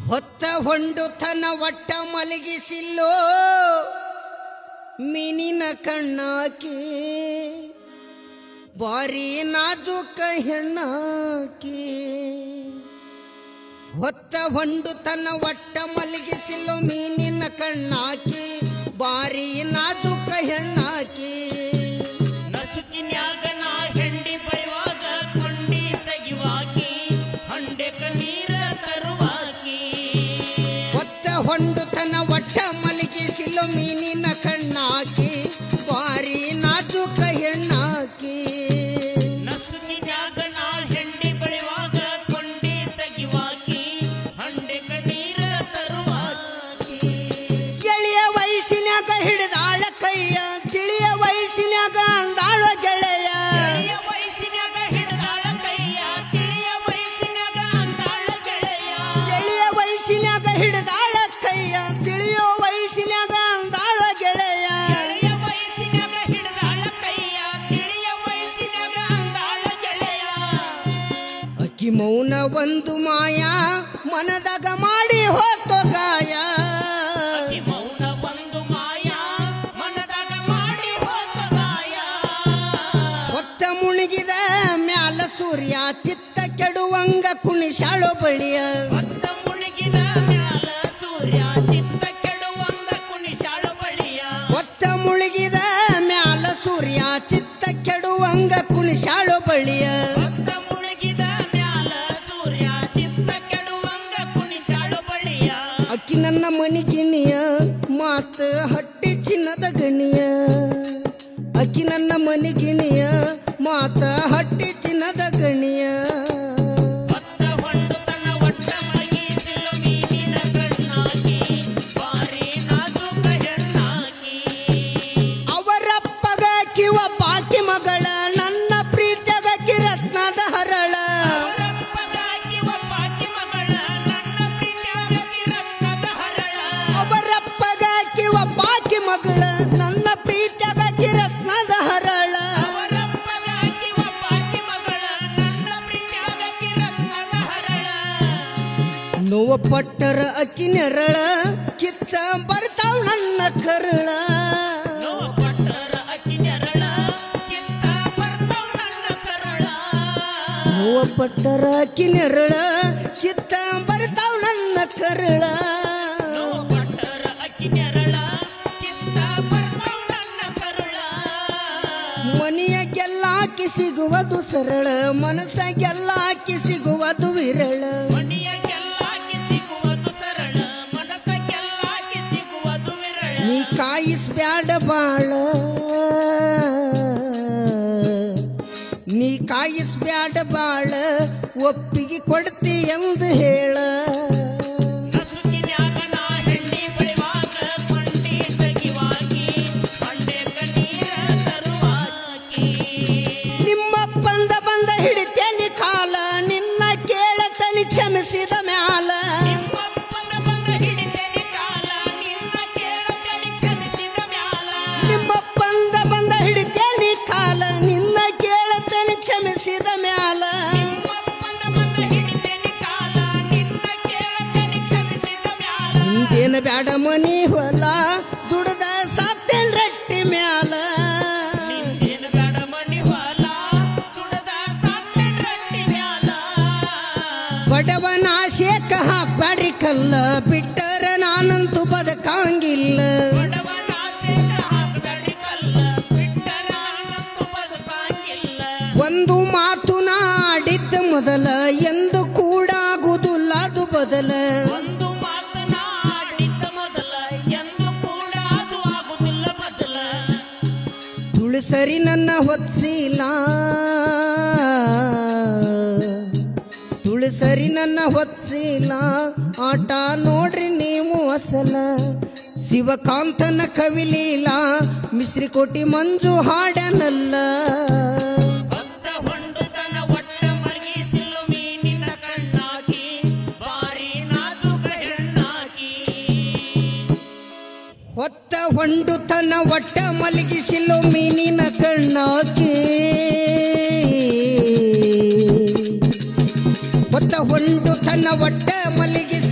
ಹೊತ್ತ ಹೊಂಡುತನ ಒಟ್ಟ ಮಲಗಿಸಿಲ್ಲೋ ಮೀನಿನ ಕಣ್ಣಾಕಿ ಬಾರಿ ನಾಜೂಕ ಹೆಣ್ಣಾಕಿ ಹೊತ್ತ ಹೊಂಡುತನ ಒಟ್ಟ ಮಲಗಿಸಿಲ್ಲೋ ಮೀನಿನ ಕಣ್ಣಾಕಿ ಬಾರಿ ನಾಜೂಕ ಹೆಣ್ಣಾಕಿ ಹೊಂಡುತನ ಒಟ್ಟ ಮಲಗಿಸಿಲು ಮೀನಿನ ಕಣ್ಣಾಕಿ ಬಾರಿ ನಾಜೂಕ ಹೆಣ್ಣಾಕಿ ಗೆಳೆಯ ವಯಸ್ಸಿನಾಗ ಹಿಡಿದಾಳ ಕೈಯ ತಿಳಿಯ ವಯಸ್ಸಿನಾಗ ಅಂದಾಳ ಗೆಳೆಯ ಗೆಳೆಯ ವಯಸ್ಸಿನಾಗ ಹಿಡಿದಾಳ ಕೈಯ ತಿಳಿಯೋ ವಯಸ್ಸಿನಾಗ ಅಂದಾಳ ಗೆಳೆಯ ಅಕ್ಕಿ ಮೌನ ಒಂದು ಮಾಯ ಮನದಾಗ ಮಾಡಿ ಹೋತೋ ಗಾಯ ಹೊತ್ತ ಮುಳುಗಿದ ಮ್ಯಾಲ ಸೂರ್ಯ ಚಿತ್ತ ಕೆಡುವಂಗ ಕುಣಿಶಾಳೋ ಬಳಿಯ ಮುಳುಗಿದ ಮ್ಯಾಲ ಸೂರ್ಯ ಚಿತ್ತ ಕೆಡುವಂಗ ಕುಣಿಶಾಳೋ ಬಳಿಯ ಅಕ್ಕಿ ನನ್ನ ಮನಿಗಿಣಿಯ ಮಾತ ಹಟ್ಟಿ ಚಿನ್ನದ ಗಣಿಯ ಅಕ್ಕಿ ನನ್ನ ಮನಿಗಿಣಿಯ ಮಾತ ಹಟ್ಟಿ ಚಿನ್ನದ ಗಣಿಯ ಮಗಳ ನನ್ನ ಪ್ರೀತಿಯಾಗ ಕಿರತ್ನದ ಹರಳ ಅವರಪ್ಪಗ ಕಿವ ಬಾಕಿ ಮಗಳ ನನ್ನ ಪ್ರೀತಿಯಾಗ ಕಿರತ್ನದ ಹರಳ ನೋವ ಪಟ್ಟರ ಅಕ್ಕಿ ನೆರಳ ಕಿತ್ತ ಬರ್ತಾವ್ ನನ್ನ ಕರಳ ಪಟ್ಟರ ಕಿನೆರಳ ಕಿತ್ತ ಬರ್ತಾವ್ ನನ್ನ ಕರಳ ಮನೆಯಾಗೆಲ್ಲಾಕಿ ಸಿಗುವುದು ಸರಳ ಮನಸ್ಸಾಗೆಲ್ಲಾಕಿ ಸಿಗುವುದು ವಿರಳ ನೀ ಕಾಯಿಸ್ಬ್ಯಾಡ ಬಾಳ ನೀ ಕಾಯಿಸ್ಬ್ಯಾಡ ಬಾಳ ಒಪ್ಪಿಗೆ ಕೊಡ್ತಿ ಎಂದು ಹೇಳ ನಿಮ್ಮಪ್ಪಂದ ಬಂದ ಹಿಡಿತೇನಿ ಕಾಲ ನಿನ್ನ ಕೇಳತನಿ ಕ್ಷಮಿಸಿದ ಮ್ಯಾಲ ನಿಮ್ಮಪ್ಪಂದ ಬಂದ ಹಿಡಿತೇನಿ ಕಾಲ ನಿನ್ನ ಕೇಳತನಿ ಕ್ಷಮಿಸಿದ ಮ್ಯಾಲ ಹಿಂದೇನ ಬ್ಯಾಡ ಮನಿ ಹೊಲ ದುಡ್ದ ಸಾಕ್ತೇನ್ ರಟ್ಟಿ ಮ್ಯಾಲ ಬಡವನ ಶೇಕ ಹಾಕ್ಬ್ಯಾಡ್ರಿ ಕಲ್ಲ ಬಿಟ್ಟರ ನಾನಂತೂ ಬದುಕಂಗಿಲ್ಲ ಒಂದು ಮಾತು ನಾಡಿದ್ದ ಮೊದಲ ಎಂದು ಕೂಡ ಆಗುವುದಿಲ್ಲ ಅದು ಬದಲ ತುಳಸರಿ ನನ್ನ ಹೊತ್ಸಿಲ್ಲ ತುಳಸರಿ ನನ್ನ ಹೊತ್ಸಿಲ್ಲ ಆಟ ನೋಡ್ರಿ ನೀವು ಅಸಲ ಶಿವಕಾಂತನ ಕವಿಲೀಲ ಮಿಶ್ರಿಕೋಟಿ ಮಂಜು ಹಾಡನಲ್ಲ ಹೊಂಡುತನ ಒಟ್ಟ ಮಲಗಿಸಿಲು ಮೀನಿನ ಕಣ್ಣಾಕೆ ಹೊತ್ತ ಹೊಂಡುತನ ಒಟ್ಟ ಮಲಗಿಸಿ